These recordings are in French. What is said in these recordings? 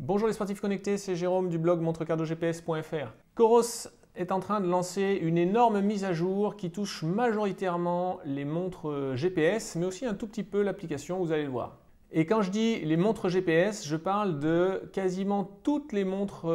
Bonjour les sportifs connectés, c'est Jérôme du blog montrecardogps.fr. Coros est en train de lancer une énorme mise à jour qui touche majoritairement les montres GPS, mais aussi un tout petit peu l'application, vous allez le voir. Et quand je dis les montres GPS, je parle de quasiment toutes les montres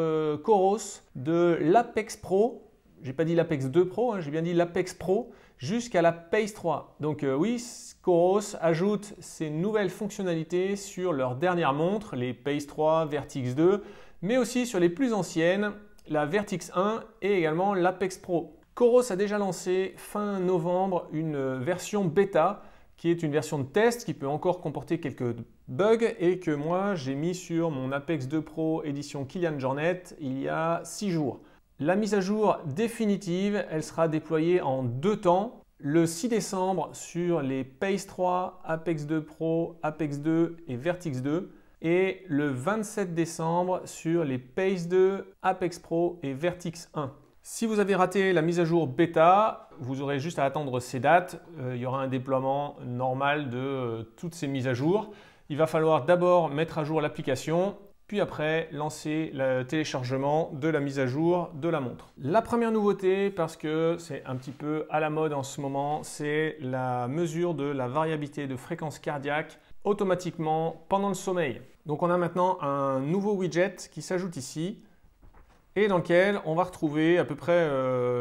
Coros, de l'Apex Pro, j'ai pas dit l'Apex 2 Pro, j'ai bien dit l'Apex Pro, jusqu'à la Pace 3. Donc oui, Coros ajoute ces nouvelles fonctionnalités sur leurs dernières montres, les Pace 3, Vertix 2, mais aussi sur les plus anciennes, la Vertix 1 et également l'Apex Pro. Coros a déjà lancé fin novembre une version bêta qui est une version de test qui peut encore comporter quelques bugs et que moi j'ai mis sur mon Apex 2 Pro édition Kilian Jornet il y a 6 jours. La mise à jour définitive, elle sera déployée en 2 temps. Le 6 décembre sur les Pace 3, Apex 2 Pro, Apex 2 et Vertix 2 et le 27 décembre sur les Pace 2, Apex Pro et Vertix 1. Si vous avez raté la mise à jour bêta, vous aurez juste à attendre ces dates. Il y aura un déploiement normal de toutes ces mises à jour. Il va falloir d'abord mettre à jour l'application, puis après lancer le téléchargement de la mise à jour de la montre. La première nouveauté, parce que c'est un petit peu à la mode en ce moment, c'est la mesure de la variabilité de fréquence cardiaque automatiquement pendant le sommeil. Donc on a maintenant un nouveau widget qui s'ajoute ici et dans lequel on va retrouver à peu près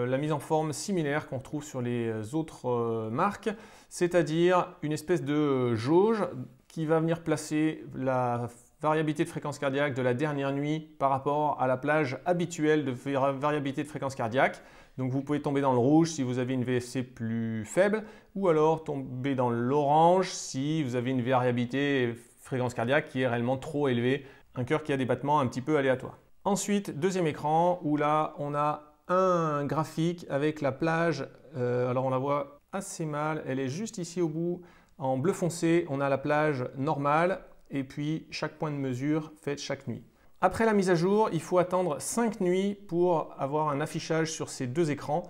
la mise en forme similaire qu'on retrouve sur les autres marques, c'est-à-dire une espèce de jauge qui va venir placer la variabilité de fréquence cardiaque de la dernière nuit par rapport à la plage habituelle de variabilité de fréquence cardiaque. Donc vous pouvez tomber dans le rouge si vous avez une VFC plus faible ou alors tomber dans l'orange si vous avez une variabilité fréquence cardiaque qui est réellement trop élevée, un cœur qui a des battements un petit peu aléatoires. Ensuite, deuxième écran où là on a un graphique avec la plage, alors on la voit assez mal, elle est juste ici au bout en bleu foncé, on a la plage normale et puis chaque point de mesure fait chaque nuit. Après la mise à jour, il faut attendre 5 nuits pour avoir un affichage sur ces deux écrans.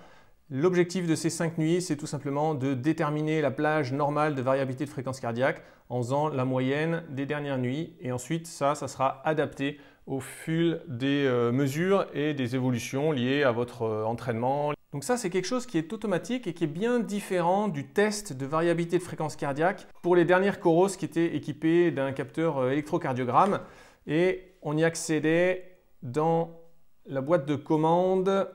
L'objectif de ces 5 nuits, c'est tout simplement de déterminer la plage normale de variabilité de fréquence cardiaque en faisant la moyenne des dernières nuits. Et ensuite, ça sera adapté au fil des mesures et des évolutions liées à votre entraînement. Donc ça, c'est quelque chose qui est automatique et qui est bien différent du test de variabilité de fréquence cardiaque pour les dernières Coros qui étaient équipées d'un capteur électrocardiogramme. Et on y accédait dans la boîte de commande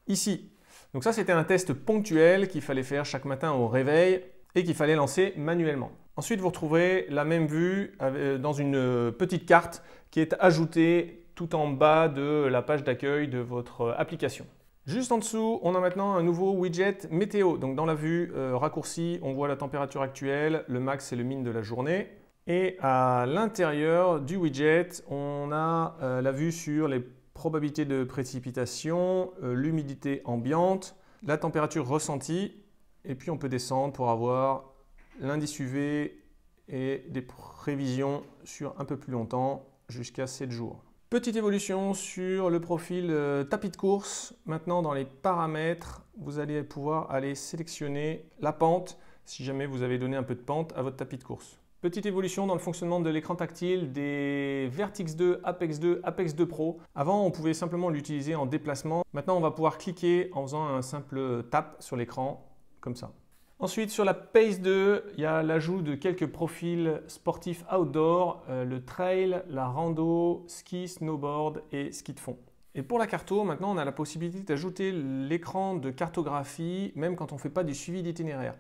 ici. Donc ça, c'était un test ponctuel qu'il fallait faire chaque matin au réveil et qu'il fallait lancer manuellement. Ensuite, vous retrouverez la même vue dans une petite carte qui est ajoutée tout en bas de la page d'accueil de votre application. Juste en dessous, on a maintenant un nouveau widget météo. Donc dans la vue raccourcie, on voit la température actuelle, le max et le min de la journée. Et à l'intérieur du widget, on a la vue sur les probabilités de précipitation, l'humidité ambiante, la température ressentie. Et puis on peut descendre pour avoir l'indice UV et des prévisions sur un peu plus longtemps, jusqu'à 7 jours. Petite évolution sur le profil tapis de course. Maintenant, dans les paramètres, vous allez pouvoir aller sélectionner la pente si jamais vous avez donné un peu de pente à votre tapis de course. Petite évolution dans le fonctionnement de l'écran tactile des Vertix 2, Apex 2, Apex 2 Pro. Avant, on pouvait simplement l'utiliser en déplacement. Maintenant, on va pouvoir cliquer en faisant un simple tap sur l'écran, comme ça. Ensuite, sur la Pace 2, il y a l'ajout de quelques profils sportifs outdoor, le trail, la rando, ski, snowboard et ski de fond. Et pour la carto, maintenant, on a la possibilité d'ajouter l'écran de cartographie, même quand on ne fait pas du suivi d'itinéraire.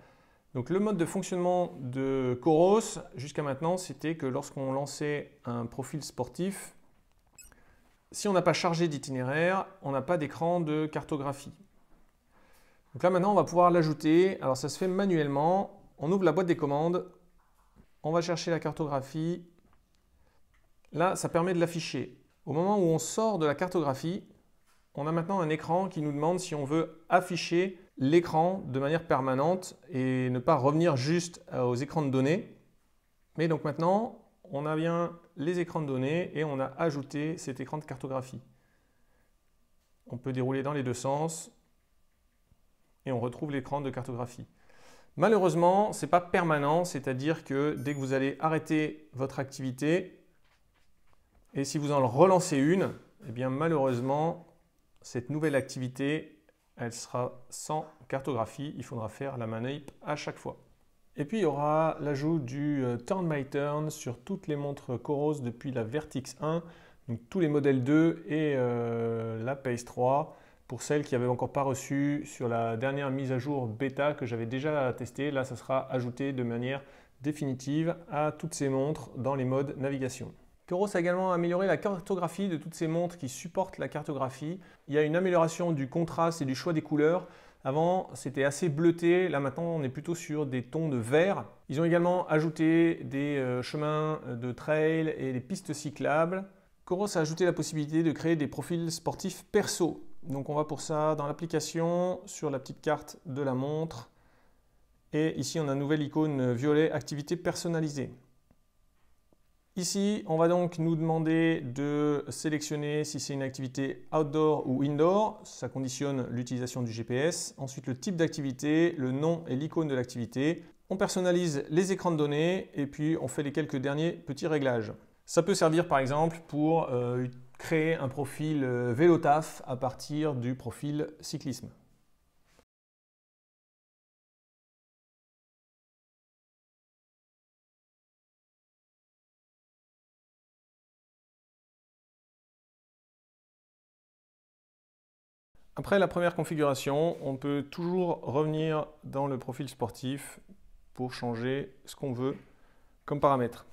Donc le mode de fonctionnement de Coros, jusqu'à maintenant, c'était que lorsqu'on lançait un profil sportif, si on n'a pas chargé d'itinéraire, on n'a pas d'écran de cartographie. Donc là maintenant on va pouvoir l'ajouter, alors ça se fait manuellement, on ouvre la boîte des commandes, on va chercher la cartographie, là ça permet de l'afficher. Au moment où on sort de la cartographie, on a maintenant un écran qui nous demande si on veut afficher l'écran de manière permanente et ne pas revenir juste aux écrans de données. Mais donc maintenant on a bien les écrans de données et on a ajouté cet écran de cartographie. On peut dérouler dans les deux sens. Et on retrouve l'écran de cartographie. Malheureusement, ce n'est pas permanent, c'est-à-dire que dès que vous allez arrêter votre activité, Et si vous en relancez une, eh bien malheureusement, cette nouvelle activité, elle sera sans cartographie. Il faudra faire la manip à chaque fois. Et puis il y aura l'ajout du Turn by Turn sur toutes les montres Coros depuis la Vertix 1, donc tous les modèles 2 et la Pace 3. Pour celles qui n'avaient encore pas reçu sur la dernière mise à jour bêta que j'avais déjà testée, là ça sera ajouté de manière définitive à toutes ces montres dans les modes navigation. Coros a également amélioré la cartographie de toutes ces montres qui supportent la cartographie. Il y a une amélioration du contraste et du choix des couleurs. Avant, c'était assez bleuté. Là, maintenant, on est plutôt sur des tons de vert. Ils ont également ajouté des chemins de trail et des pistes cyclables. Coros a ajouté la possibilité de créer des profils sportifs perso. Donc, on va pour ça dans l'application, sur la petite carte de la montre. Et ici, on a une nouvelle icône violet, activité personnalisée. Ici, on va donc nous demander de sélectionner si c'est une activité outdoor ou indoor. Ça conditionne l'utilisation du GPS. Ensuite, le type d'activité, le nom et l'icône de l'activité. On personnalise les écrans de données et puis on fait les quelques derniers petits réglages. Ça peut servir par exemple pour créer un profil vélo taf à partir du profil cyclisme. Après la première configuration, on peut toujours revenir dans le profil sportif pour changer ce qu'on veut comme paramètre.